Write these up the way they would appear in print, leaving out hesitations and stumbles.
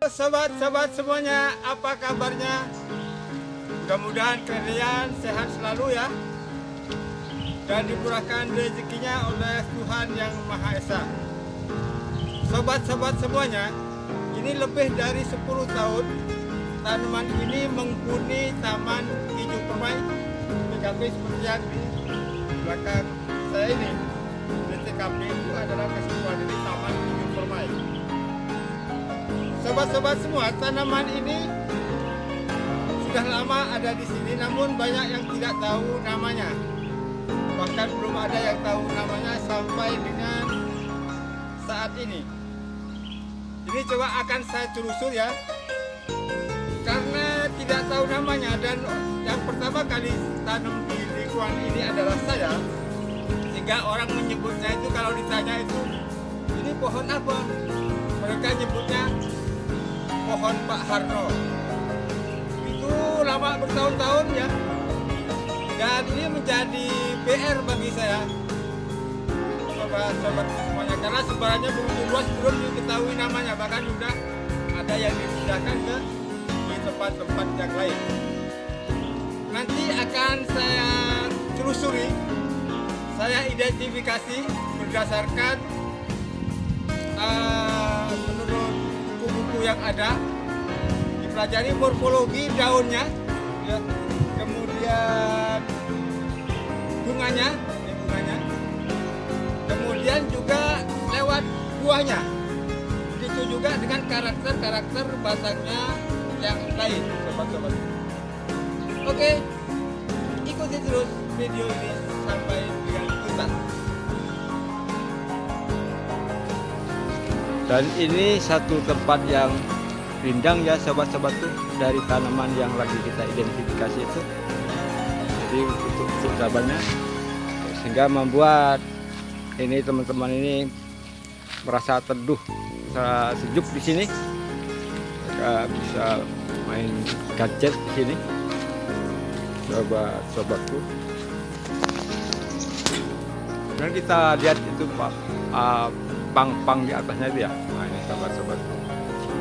Sobat-sobat semuanya, apa kabarnya? Mudah-mudahan kalian sehat selalu ya, dan dimurahkan rezekinya oleh Tuhan Yang Maha Esa. Sobat-sobat semuanya, ini lebih dari 10 tahun tanaman ini menghuni Taman Hijau Permai TKP seperti yang di belakang saya ini. Di TKP itu adalah kesimpulan dari Taman Hijau Permai. Sobat-sobat semua, tanaman ini sudah lama ada di sini, namun banyak yang tidak tahu namanya. Bahkan belum ada yang tahu namanya sampai dengan saat ini. Ini coba akan saya telusur ya, karena tidak tahu namanya, dan yang pertama kali tanam di lingkungan ini adalah saya, sehingga orang menyebutnya itu kalau ditanya itu ini pohon apa, mereka nyebutnya pohon Pak Harno. Itu lama bertahun-tahun ya, dan ini menjadi PR bagi saya, sobat-sobat semuanya, karena sebarannya begitu luas belum diketahui namanya, bahkan sudah ada yang dipindahkan ke di tempat-tempat yang lain. Nanti akan saya telusuri, saya identifikasi berdasarkan menurut buku-buku yang ada, dipelajari morfologi daunnya, ya, kemudian bunganya, kemudian juga lewat buahnya, begitu juga dengan karakter batangnya yang lain, sobat-sobat. Oke, ikuti terus video ini sampai dengan tuntas. Dan ini satu tempat yang rindang ya sobat-sobatku, dari tanaman yang lagi kita identifikasi itu. Jadi untuk cabangnya, sehingga membuat ini teman-teman ini merasa teduh, sejuk di sini. Mereka bisa main gadget di sini, sobat-sobatku. Dan kita lihat itu pang-pang di atasnya itu ya. Nah, ini sobat-sobatku,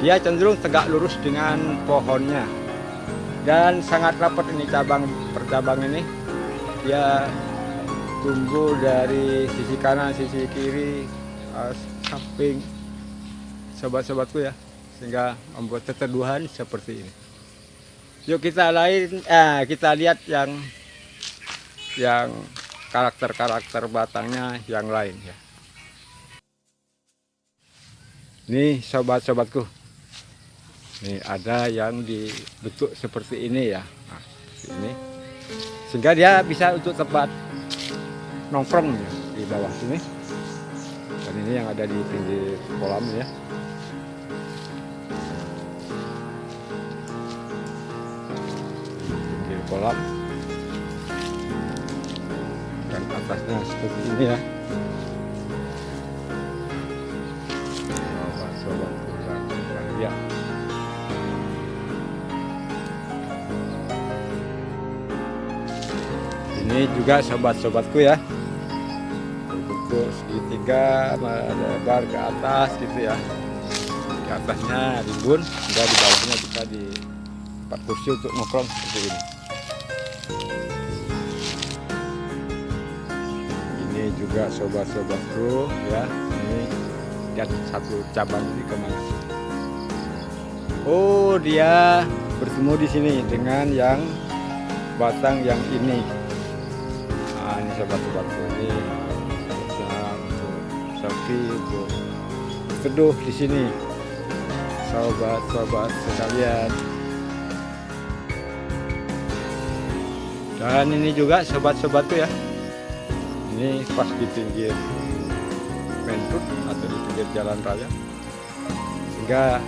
dia cenderung tegak lurus dengan pohonnya, dan sangat rapat ini cabang per cabang ini. Dia tumbuh dari sisi kanan, sisi kiri, samping, sobat-sobatku ya, sehingga membuat keteduhan seperti ini. Yuk kita lihat yang karakter batangnya yang lain ya. Nih sobat-sobatku, ini ada yang dibentuk seperti ini ya, nah, seperti ini, sehingga dia bisa untuk tempat nongkrong ya, di bawah sini. Dan ini yang ada di pinggir kolam ya. Di pinggir kolam, dan atasnya seperti ini ya. Ya. Ini juga sobat-sobatku ya, bentuk segitiga melebar ke atas gitu ya. Di atasnya rimbun, hingga di bawahnya bisa di tempat kursi untuk nongkrong seperti ini. Ini juga sobat-sobatku ya, ini lihat satu cabang ini kemana. Oh, dia bertemu di sini dengan yang batang yang ini. Nah, ini sobat-sobatku, ini untuk selfie, untuk teduh di sini, sobat-sobat sekalian. Dan ini juga sobat-sobatku ya, ini pas di pinggir main road atau di pinggir jalan raya, sehingga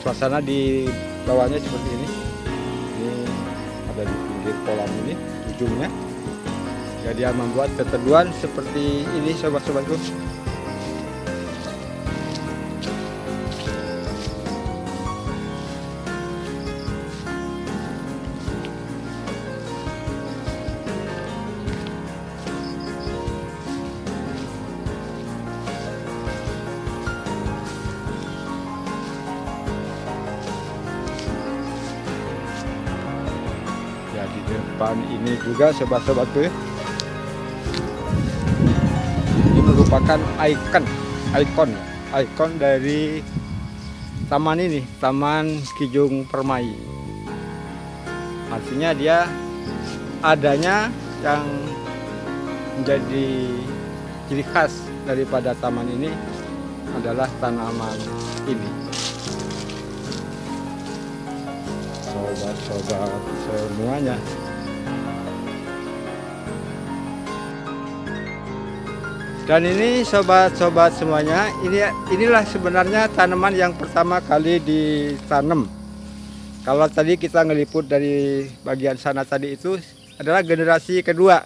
suasana di bawahnya seperti ini. Ini ada di pinggir kolam ini ujungnya, ya, dia membuat keteduhan seperti ini sobat-sobatku. depan ini juga sobat-sobatku ya. Ini merupakan ikon dari taman ini, Taman Kijung Permai. Artinya dia adanya yang menjadi ciri khas daripada taman ini adalah tanaman ini. Sobat-sobat semuanya, dan ini sobat-sobat semuanya, inilah sebenarnya tanaman yang pertama kali ditanam. Kalau tadi kita ngeliput dari bagian sana tadi itu adalah generasi kedua.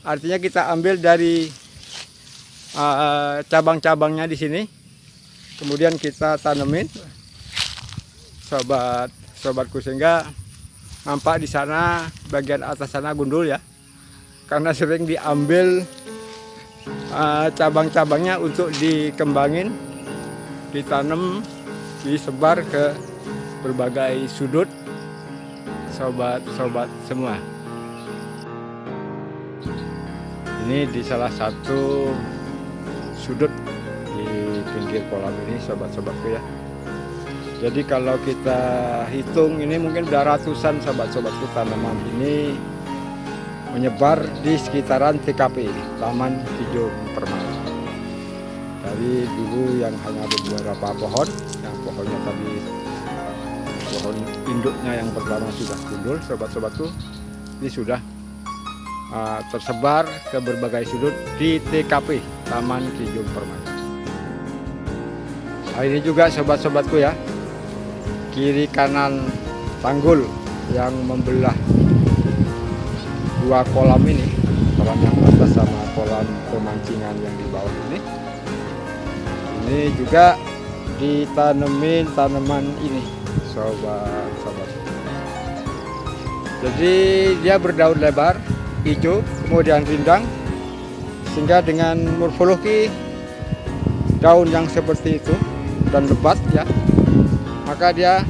Artinya kita ambil dari cabang-cabangnya di sini, kemudian kita tanemin, sobatku, sehingga nampak di sana bagian atas sana gundul ya, karena sering diambil cabang-cabangnya untuk dikembangin, ditanam, disebar ke berbagai sudut, sobat-sobat semua. Ini di salah satu sudut di pinggir kolam ini, sobat-sobatku ya. Jadi kalau kita hitung ini mungkin udah ratusan sobat-sobatku tanaman ini menyebar di sekitaran TKP Taman Kijung Permai. Dari dulu yang hanya beberapa pohon, yang pohonnya tadi pohon induknya yang pertama sudah gundul, sobat-sobatku, ini sudah tersebar ke berbagai sudut di TKP Taman Kijung Permai. Nah, ini juga sobat-sobatku ya, kiri kanan tanggul yang membelah dua kolam ini, kolam yang atas sama kolam pemancingan yang di bawah ini. Ini juga ditanemin tanaman ini, sobat-sobat. Jadi dia berdaun lebar, hijau, kemudian rindang, sehingga dengan morfologi daun yang seperti itu dan lebat ya, maka dia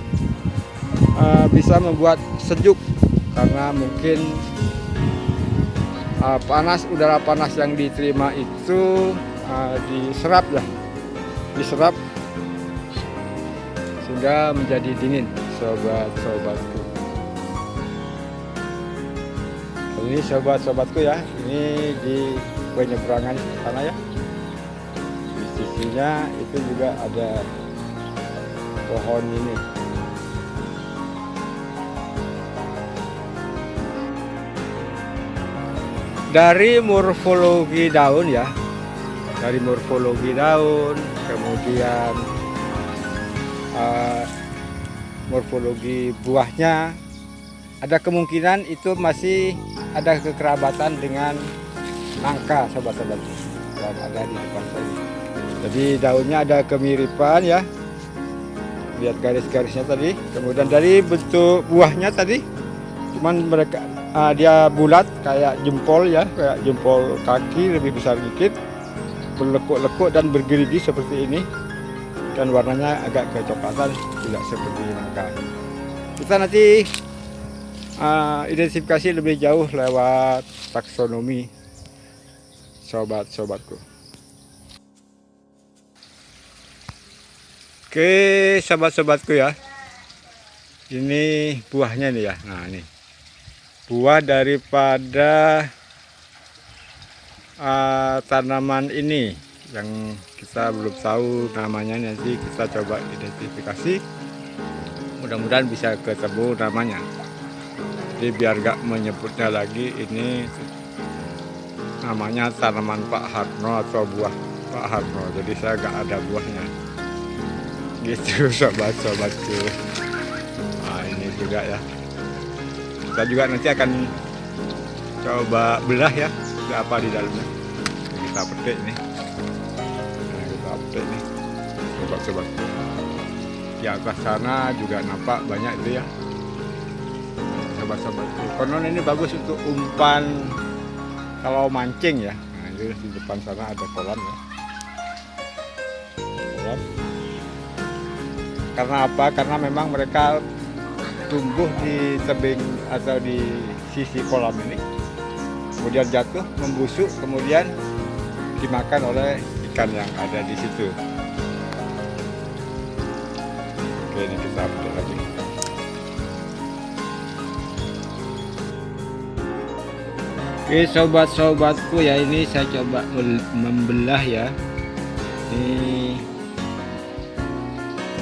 bisa membuat sejuk, karena mungkin udara panas yang diterima itu diserap sehingga menjadi dingin, sobat-sobatku. Ini sobat-sobatku ya, ini di penyeberangan sana ya, di sisinya itu juga ada pohon ini. Dari morfologi daun ya, kemudian morfologi buahnya, ada kemungkinan itu masih ada kekerabatan dengan nangka, sobat-sobat, yang ada di depan saya. Jadi daunnya ada kemiripan ya, lihat garis-garisnya tadi. Kemudian dari bentuk buahnya tadi, cuman mereka dia bulat kayak jempol ya, kayak jempol kaki, lebih besar dikit, berlekuk-lekuk dan bergerigi seperti ini, dan warnanya agak kecoklatan, tidak seperti nangka. Kita nanti identifikasi lebih jauh lewat taksonomi, sobat-sobatku. Oke, sobat-sobatku ya, ini buahnya nih ya. Nah, ini buah daripada tanaman ini yang kita belum tahu namanya, nanti kita coba identifikasi, mudah-mudahan bisa ketemu namanya. Jadi biar gak menyebutnya lagi ini namanya tanaman Pak Harno atau buah Pak Harno, jadi saya gak ada buahnya gitu, sobat-sobatku. Nah, ini juga ya, kita juga nanti akan coba belah ya, ada apa di dalamnya. Kita petik nih, sobat-sobat. Di atas sana juga nampak banyak itu ya, sobat-sobatku. Konon ini bagus untuk umpan kalau mancing ya. Nah, ini di depan sana ada kolam ya. Kolam. Karena apa? Karena memang mereka tumbuh di tebing atau di sisi kolam ini, kemudian jatuh membusuk, kemudian dimakan oleh ikan yang ada di situ. Oke, ini kita update lagi. Oke sobat-sobatku ya, ini saya coba membelah ya. Ini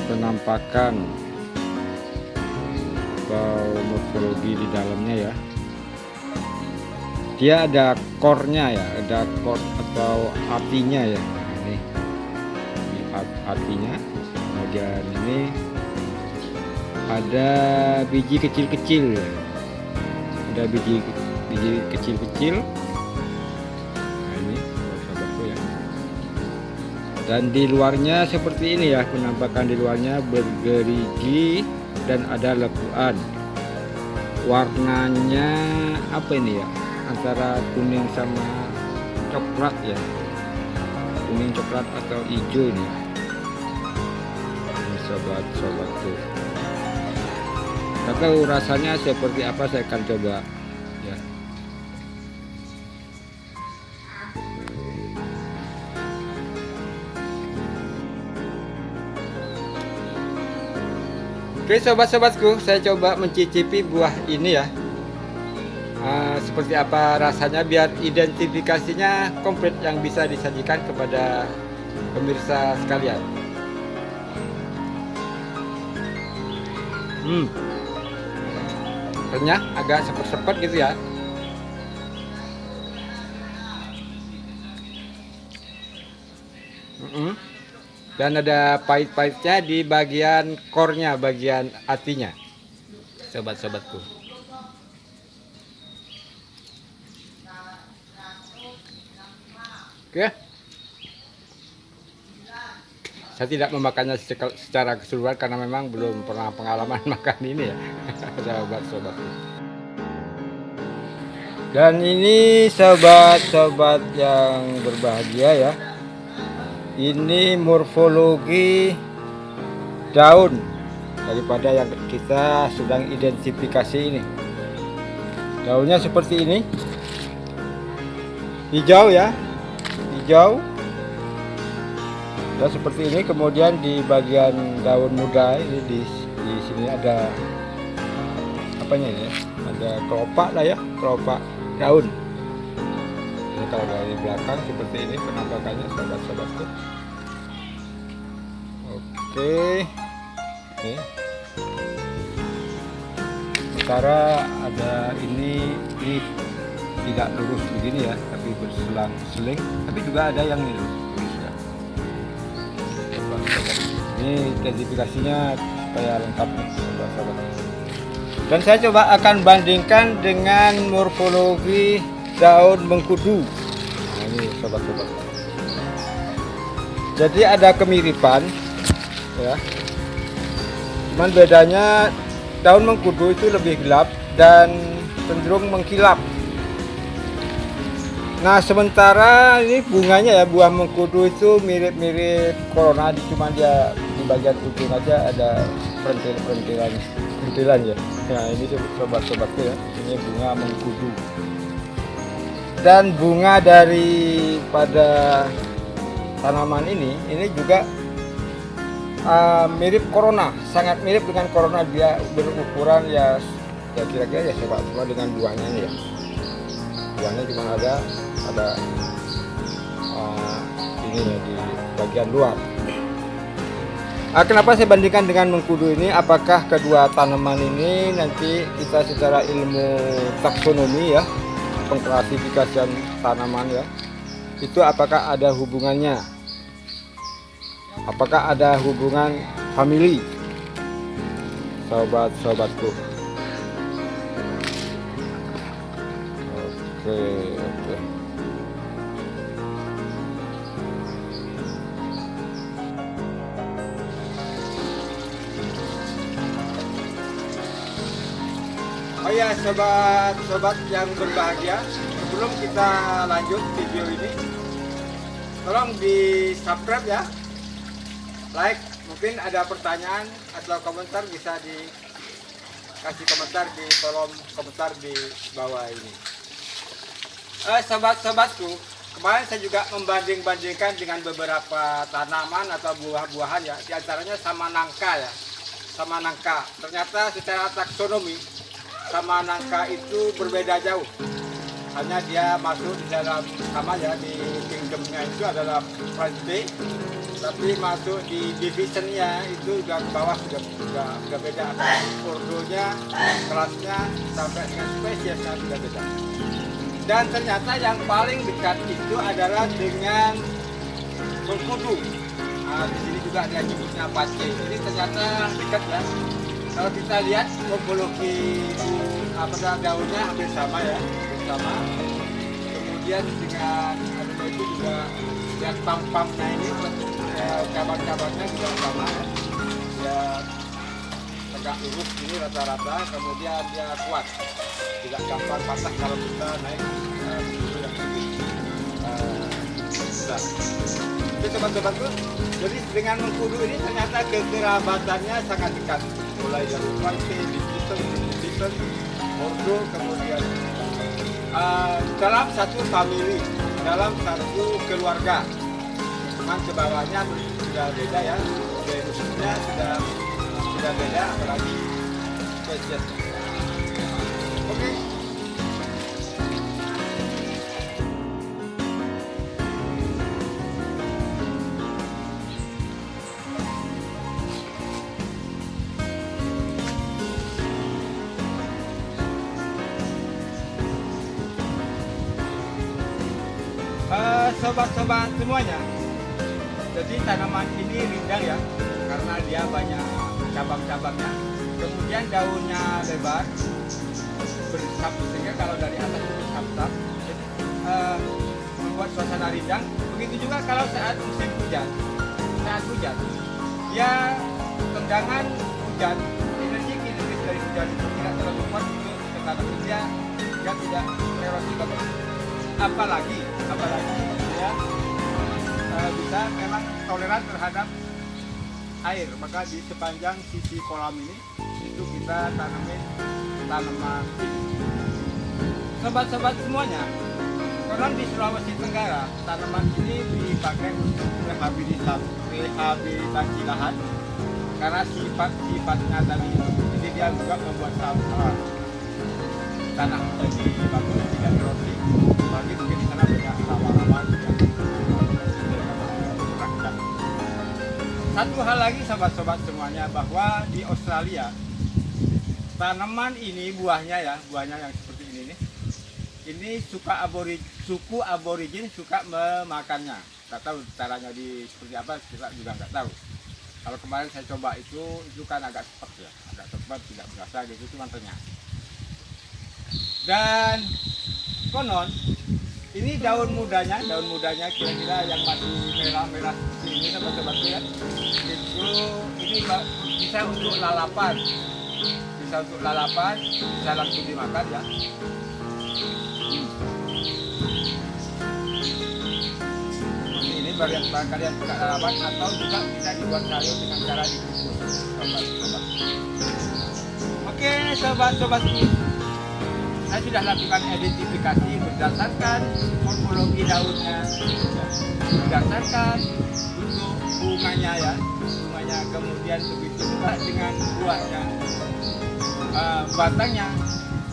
penampakan atau morfologi di dalamnya ya. Dia ada core-nya ya, ada core atau hatinya ya. Ini hatinya. Kemudian ini ada biji kecil-kecil. Ada biji kecil-kecil. Nah, ini sahabatku ya. Dan di luarnya seperti ini ya, penampakan di luarnya bergerigi dan ada lekuan. Warnanya apa ini ya? Antara kuning sama coklat ya. Kuning coklat atau hijau nih. Ini sobat-sobatku. Nggak tahu rasanya seperti apa, saya akan coba ya. Oke sobat-sobatku, saya coba mencicipi buah ini ya. Seperti apa rasanya, biar identifikasinya komplit yang bisa disajikan kepada pemirsa sekalian. Renyah, agak sepet-sepet gitu ya. Dan ada pahit-pahitnya di bagian core-nya, bagian hatinya, sobat-sobatku. Oke, saya tidak memakannya secara keseluruhan karena memang belum pernah pengalaman makan ini ya, sobat-sobatku. Dan ini sobat-sobat yang berbahagia ya. Ini morfologi daun daripada yang kita sedang identifikasi ini. Daunnya seperti ini, hijau ya, hijau. Dan seperti ini, kemudian di bagian daun muda ini di sini ada apanya ya? Ada kelopak lah ya, kelopak daun. Ini kalau dari belakang seperti ini penampakannya sobat-sobatku. Oke. Sementara ada ini tidak lurus begini ya, tapi berselang-seling. Tapi juga ada yang lurus ya. Ini identifikasinya supaya lengkap nih sobat-sobat. Dan saya coba akan bandingkan dengan morfologi daun mengkudu. Nah, ini sobat-sobat. Jadi ada kemiripan ya. Cuman bedanya daun mengkudu itu lebih gelap dan cenderung mengkilap. Nah, sementara ini bunganya ya, buah mengkudu itu mirip-mirip corona, cuma dia di bagian ujung aja ada perintilan ya. Nah, ini sobat-sobatku ya. Ini bunga mengkudu. Dan bunga daripada tanaman ini juga mirip corona, sangat mirip dengan corona. Dia berukuran ya kira-kira ya sama dengan buahnya ini ya. Buahnya cuma ada ini ya di bagian luar. Kenapa saya bandingkan dengan mengkudu ini? Apakah kedua tanaman ini nanti kita secara ilmu taksonomi ya, pengklasifikasian tanaman ya, itu apakah ada hubungannya, apakah ada hubungan famili, sobat-sobatku. Oke. Oh ya sobat-sobat yang berbahagia, sebelum kita lanjut video ini, tolong di subscribe ya, like, mungkin ada pertanyaan atau komentar bisa kasih komentar di kolom komentar di bawah ini. Sobat-sobatku, kemarin saya juga membanding-bandingkan dengan beberapa tanaman atau buah-buahan ya, diantaranya sama nangka ya, sama nangka. Ternyata secara taksonomi sama nangka itu berbeda jauh. Hanya dia masuk di dalam sama ya, di kingdomnya itu adalah class B, tapi masuk di divisionnya itu udah ke bawah sudah beda. Ordonya, kelasnya sampai dengan spesiesnya sudah beda. Dan ternyata yang paling dekat itu adalah dengan mengkudu. Nah, di sini juga dia nyebutnya pace. Jadi ternyata dekat ya. Kalau kita lihat morfologi daunnya hampir sama ya, sama. Kemudian dengan itu juga lihat pam-pamnya ini, cabang-cabangnya juga sama ya. Dia tegak lurus ini rata-rata, kemudian dia kuat. Tidak gampang patah kalau kita naik dulu yang tinggi. Jadi sobat-sobatku, jadi dengan mengkudu ini ternyata kekerabatannya sangat dekat. Mulai dari Franke, Dixon, Ordo, kemudian dalam satu family, dalam satu keluarga. Cuman ke bawahnya sudah beda ya, genusnya sudah beda, apalagi spesies. Oke. Sobat-sobat semuanya, jadi tanaman ini rindang ya, karena dia banyak cabang-cabangnya. Kemudian daunnya lebar, bersap, sehingga kalau dari atas itu bersap, membuat suasana rindang. Begitu juga kalau saat musim hujan, dia tendangan hujan, energi kinetis dari hujan itu tidak terlalu kuat untuk ke tanah, dia tidak erosi banget. Apalagi ya bisa memang toleran terhadap air, maka di sepanjang sisi kolam ini itu kita tanamin tanaman ini. Sobat-sobat semuanya, konon di Sulawesi Tenggara tanaman ini dipakai untuk rehabilitasi lahan karena sifat-sifatnya tadi, jadi dia juga membuat tanah jadi bagus, tidak erosi. Bagi mungkin di sana banyak rawa-rawa juga. Satu hal lagi sobat-sobat semuanya, bahwa di Australia tanaman ini buahnya yang seperti ini nih, ini suku aborigin suka memakannya. Tak tahu caranya seperti apa, kita juga nggak tahu. Kalau kemarin saya coba itu kan agak cepat, tidak berasa gitu, cuma ternyata. Dan konon ini daun mudanya kira-kira yang masih merah-merah seperti ini sobat-sobat ya, itu ini bisa untuk lalapan, bisa langsung dimakan ya. Ini barangkali kalian suka lalapan, atau juga bisa dibuat sayur dengan cara dikukus, sobat-sobat. Oke sobat-sobatku, saya sudah lakukan identifikasi berdasarkan morfologi daunnya, berdasarkan bentuk bunganya, kemudian begitu juga dengan buahnya, batangnya,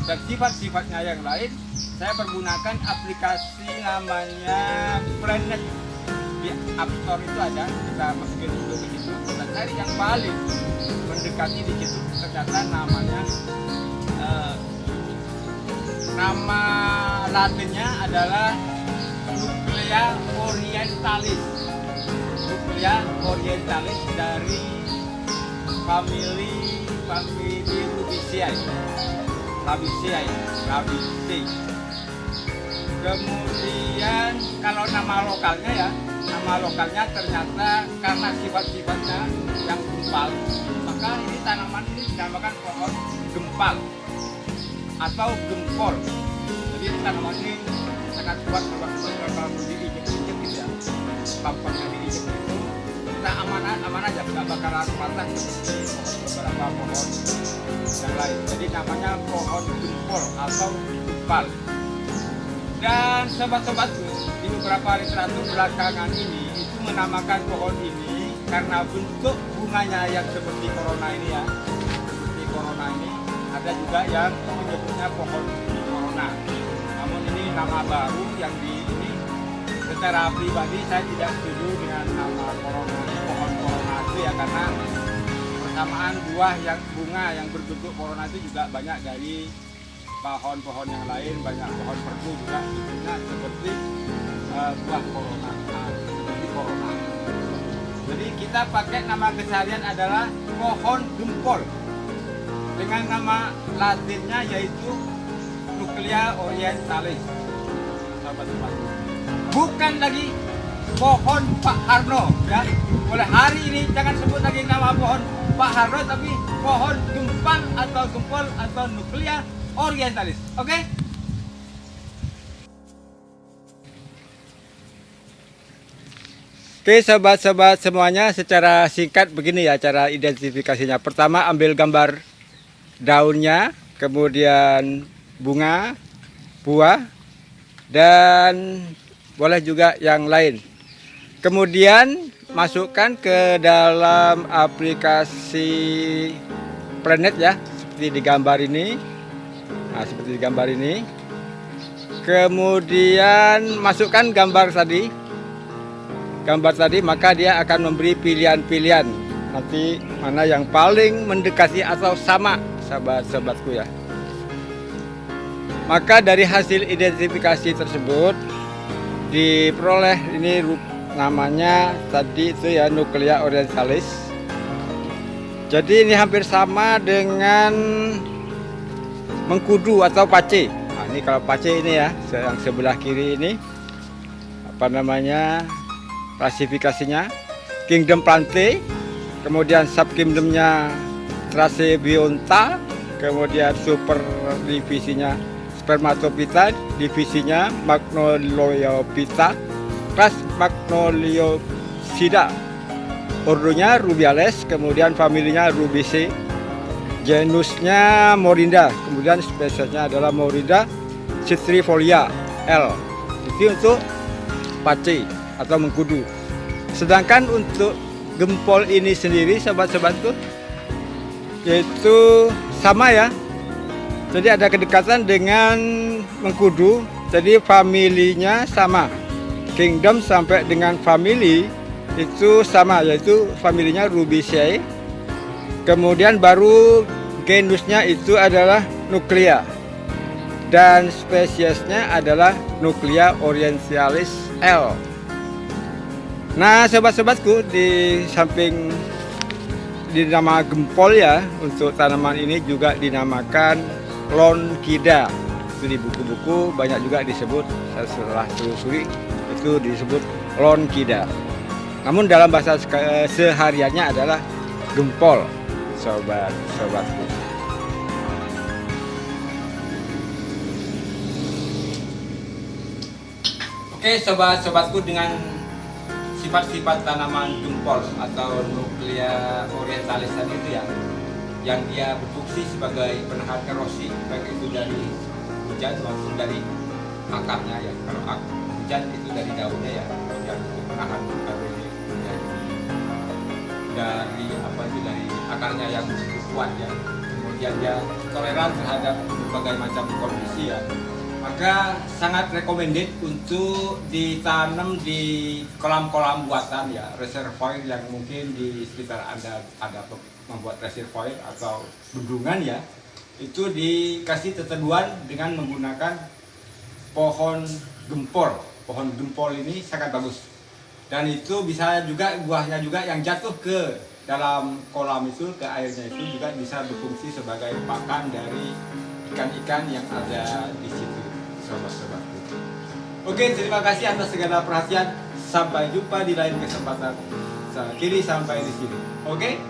dan sifat-sifatnya yang lain. Saya pergunakan aplikasi namanya Planet. Di App Store itu ada, kita masukin dulu ke situ, kita cari yang paling mendekati di situ. Ternyata namanya nama latinnya adalah Nuclea orientalis. Nuclea orientalis dari famili Rubiaceae. Kemudian kalau nama lokalnya ternyata karena sifat-sifatnya yang gempal, maka ini tanaman ini dinamakan pohon gempal atau gempol. Jadi tanaman ini sangat kuat kalau diinjek gitu ya. Pampangnya diinjek itu kita aman aja, nggak bakalan patah seperti beberapa pohon yang lain. Jadi namanya pohon gempol atau tumpal. Dan sobat-sobatku, di beberapa literatur belakangan ini itu menamakan pohon ini karena bentuk bunganya yang seperti corona ini ya. Seperti corona ini, ada juga yang menyebutnya pohon corona. Namun ini nama baru yang di ini. Secara pribadi saya tidak setuju dengan nama corona, pohon corona itu ya, karena persamaan buah yang bunga yang berbentuk corona itu juga banyak dari pohon-pohon yang lain, banyak pohon perdu juga bentuknya seperti buah corona, seperti corona. Jadi kita pakai nama keseharian adalah pohon gempol dengan nama latinnya yaitu Nuclea orientalis. Sahabat-sahabat, bukan lagi pohon Pak Harno ya. Mulai hari ini jangan sebut lagi nama pohon Pak Harno, tapi pohon gempal atau gempol atau Nuclea orientalis. Oke? Oke sahabat-sahabat semuanya, secara singkat begini ya cara identifikasinya. Pertama ambil gambar daunnya, kemudian bunga, buah, dan boleh juga yang lain. Kemudian masukkan ke dalam aplikasi Planet ya, seperti di gambar ini. Nah, seperti di gambar ini. Kemudian masukkan gambar tadi, maka dia akan memberi pilihan-pilihan. Nanti mana yang paling mendekati atau sama, sahabat-sahabatku ya. Maka dari hasil identifikasi tersebut diperoleh ini namanya tadi itu ya Nuclea orientalis. Jadi ini hampir sama dengan mengkudu atau pace. Nah, ini kalau pace ini ya, yang sebelah kiri ini apa namanya klasifikasinya Kingdom Plantae, kemudian subkingdomnya Tracebionta, kemudian super divisinya Spermatophyta, divisinya Magnoliophyta, kelas Magnoliopsida, ordonya Rubiales, kemudian familinya Rubiaceae, genusnya Morinda, kemudian spesiesnya adalah Morinda citrifolia L. Itu untuk pace atau mengkudu. Sedangkan untuk gempol ini sendiri sahabat-sahabatku yaitu sama ya. Jadi ada kedekatan dengan mengkudu. Jadi familinya sama. Kingdom sampai dengan family itu sama, yaitu familinya Rubiaceae. Kemudian baru genusnya itu adalah Nuclea. Dan spesiesnya adalah Nuclea orientalis L. Nah, sobat-sobatku, di samping dinama gempol ya, untuk tanaman ini juga dinamakan Lonkida. Itu di buku-buku banyak juga disebut, setelah telusuri itu disebut Lonkida. Namun dalam bahasa sehariannya adalah gempol, sobat-sobatku. Oke, sobat-sobatku, dengan sifat-sifat tanaman gempol atau Nuclea orientalis itu ya, yang dia berfungsi sebagai penahan erosi, baik itu dari hujan maupun dari akarnya ya. Kalau hujan itu dari daunnya ya, hujan itu penahan erosi ya. Dari dari akarnya yang cukup kuat ya. Kemudian dia toleran terhadap berbagai macam kondisi ya. Maka sangat recommended untuk ditanam di kolam-kolam buatan ya, reservoir yang mungkin di sekitar Anda ada membuat reservoir atau bendungan ya. Itu dikasih teteduhan dengan menggunakan pohon gempol. Pohon gempol ini sangat bagus. Dan itu bisa juga buahnya juga yang jatuh ke dalam kolam itu, ke airnya itu juga bisa berfungsi sebagai pakan dari ikan-ikan yang ada di situ, sobat-sobatku. Oke, terima kasih atas segala perhatian. Sampai jumpa di lain kesempatan. Saya kiri sampai di sini. Oke?